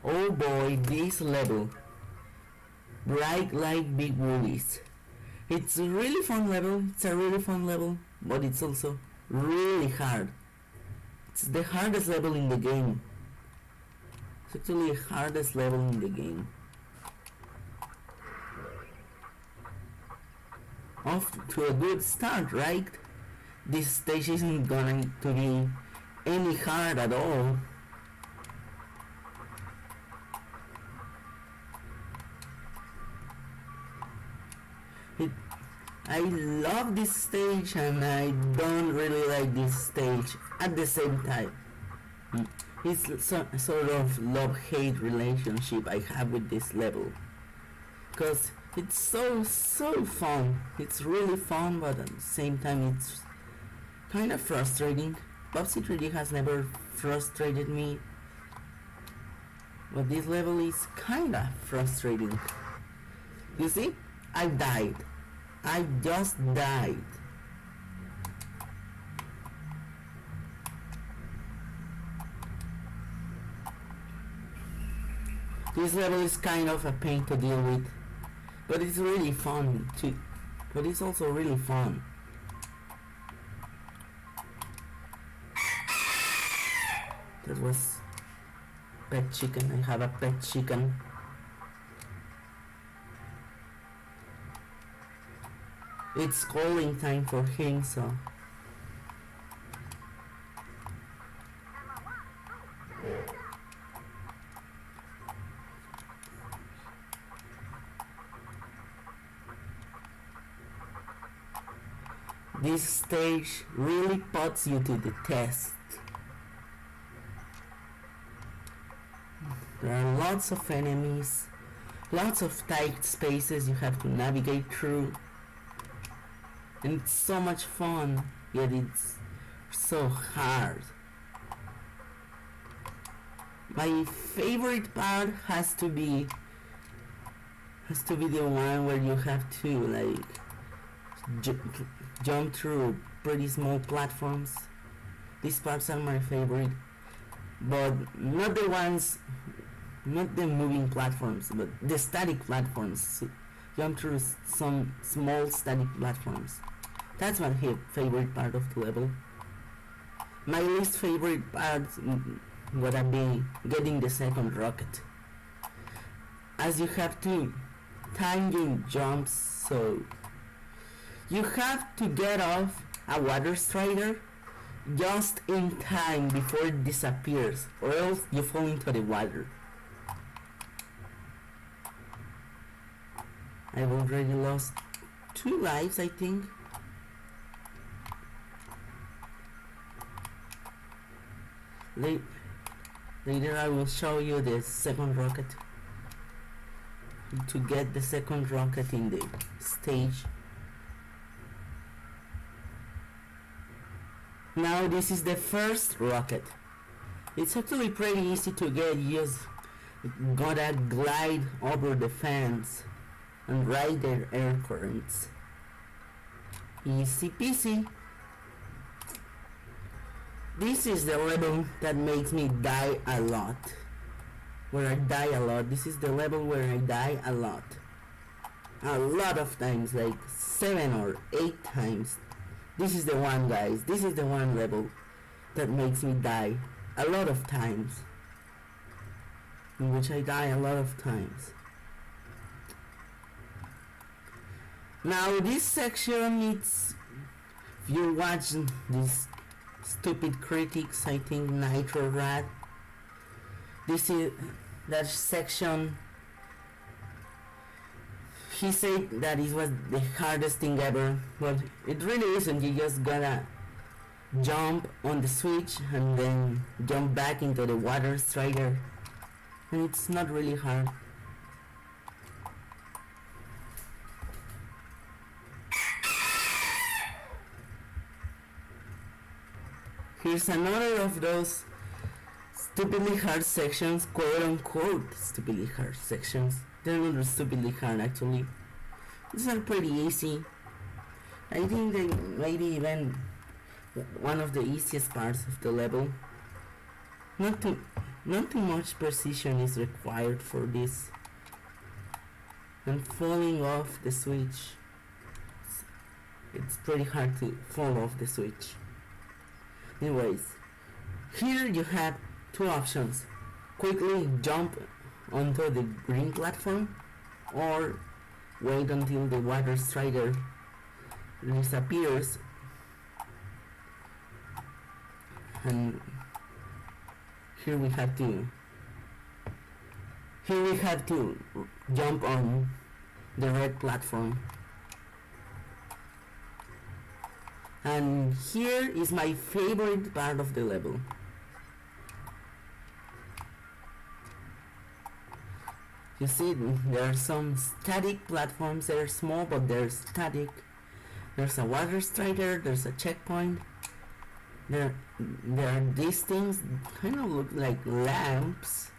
Oh boy, this level. Bright like big woolies. It's a really fun level, but it's also really hard. It's the hardest level in the game. It's actually the hardest level in the game. Off to a good start, right? This stage isn't going to be any hard at all. I love this stage and I don't really like this stage at the same time. It's sort of love-hate relationship I have with this level, because it's so fun. It's really fun, but at the same time it's kind of frustrating. Bubsy 3D has never frustrated me, but this level is kind of frustrating. You see, I died. I just died. This level is kind of a pain to deal with, but it's really fun too. But it's also really fun. That was pet chicken. I have a pet chicken. It's calling time for him, so this stage really puts you to the test. There are lots of enemies, lots of tight spaces you have to navigate through. And it's so much fun, yet it's so hard. My favorite part has to be the one where you have to like jump through pretty small platforms. These parts are my favorite, but not the moving platforms, but the static platforms. Jump through some small static platforms. That's my favorite part of the level. My least favorite part would be getting the second rocket, as you have to time your jumps, so you have to get off a water strider just in time before it disappears, or else you fall into the water. I've already lost 2 lives, I think. Later I will show you the second rocket. To get the second rocket in the stage. Now this is the first rocket. It's actually pretty easy to get. You just gotta glide over the fence and ride their air currents. Easy peasy. This is the level that makes me die a lot. Where I die a lot. This is the level where I die a lot. A lot of times, like 7 or 8 times. This is the one, guys. This is the one level that makes me die a lot of times. In which I die a lot of times. Now this section, it's, if you watch this stupid critics, I think Nitro Rat, this is that section. He said that it was the hardest thing ever, but it really isn't. You just gotta jump on the switch and then jump back into the water strider, and it's not really hard. Here's another of those stupidly hard sections, quote unquote stupidly hard sections. They're not stupidly hard actually. These are pretty easy. I think they maybe even one of the easiest parts of the level. Not too much precision is required for this. And falling off the switch, it's pretty hard to fall off the switch. Anyways, here you have two options: quickly jump onto the green platform, or wait until the water strider disappears and here we have to jump on the red platform. And here is my favorite part of the level. You see, there are some static platforms. They're small, but they're static. There's a water strider, there's a checkpoint. There are these things kind of look like lamps.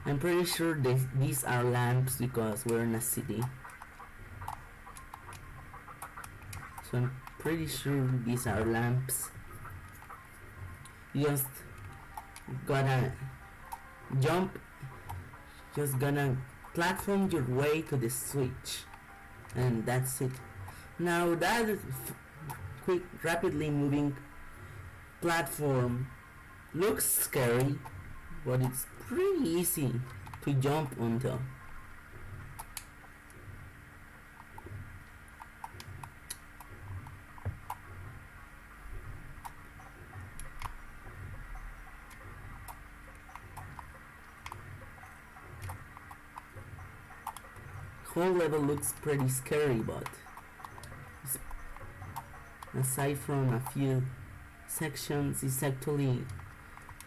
I'm pretty sure these are lamps because we're in a city. So I'm pretty sure these are lamps. You just gotta jump, just gonna platform your way to the switch, and that's it. Now that quick, rapidly moving platform looks scary, but it's pretty easy to jump onto. Whole level looks pretty scary, but aside from a few sections, it's actually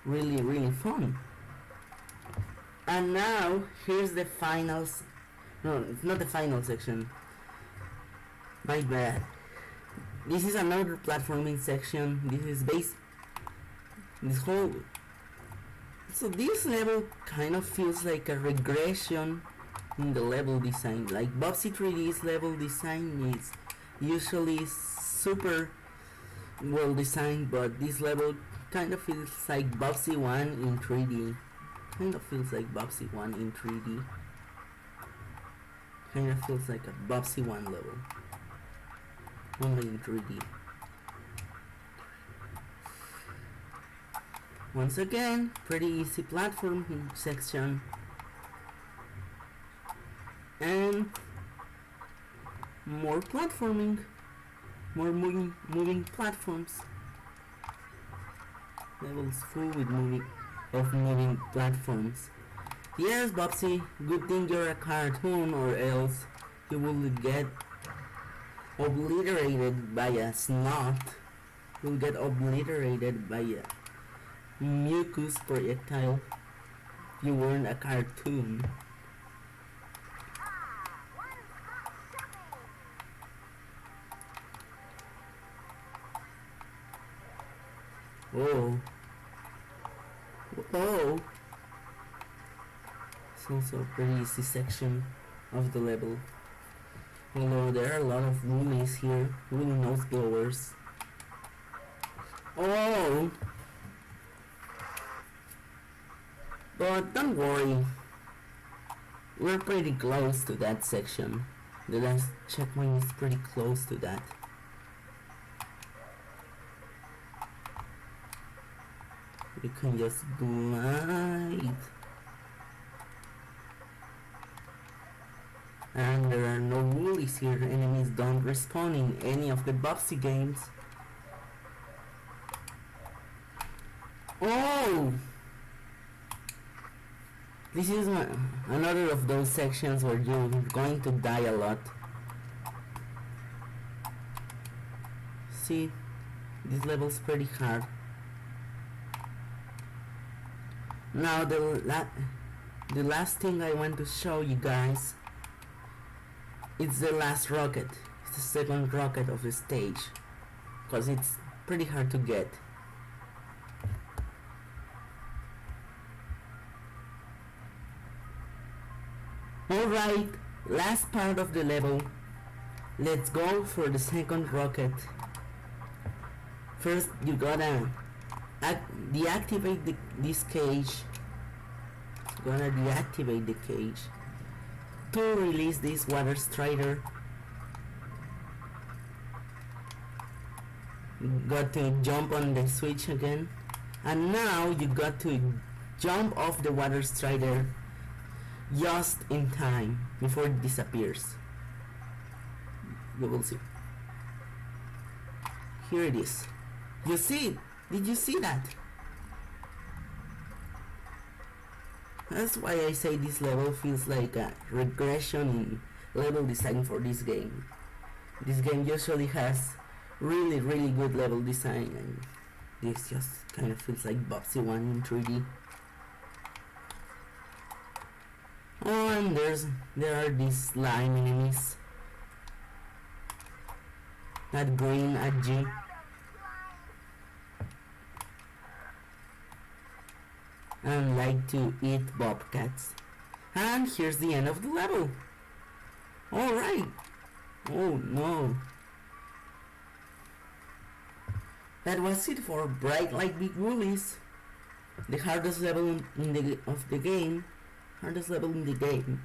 really fun. And now here's the finals. No, it's not the final section. My bad. This is another platforming section. So this level kind of feels like a regression in the level design. Like Bubsy 3D's level design is usually super well designed, but this level kind of feels like Bubsy 1 in 3D. Kind of feels like Bubsy 1 in 3D. Kind of feels like a Bubsy 1 level, only in 3D. Once again, pretty easy platform section. And more platforming, more moving platforms. Levels full with moving platforms. Yes, Bubsy, good thing you're a cartoon, or else you will get obliterated by a snot. You'll get obliterated by a mucus projectile if you weren't a cartoon. Whoa. Whoa. It's also a pretty easy section of the level. Although there are a lot of Woolies here, Woolly nose blowers. Oh! But don't worry. We're pretty close to that section. The last checkpoint is pretty close to that. You can just glide. And there are no Woolies here. Enemies don't respawn in any of the Bubsy games. Oh! This is another of those sections where you're going to die a lot. See, this level's pretty hard. Now the last thing I want to show you guys, it's the last rocket. It's the second rocket of the stage, because it's pretty hard to get. Alright, last part of the level. Let's go for the second rocket. First you gotta deactivate this cage. Gonna deactivate the cage to release this water strider. Got to jump on the switch again, and now you got to jump off the water strider just in time before it disappears. You will see. Here it is. You see it? Did you see that? That's why I say this level feels like a regression in level design for this game. This game usually has really good level design, and this just kind of feels like Bubsy 1 in 3D. Oh, and there are these slime enemies that green at you. And like to eat bobcats. And here's the end of the level. Alright. Oh no. That was it for Bright Light Big Woolies. The hardest level of the game. Hardest level in the game.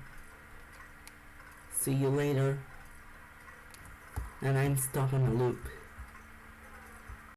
See you later. And I'm stuck on a loop.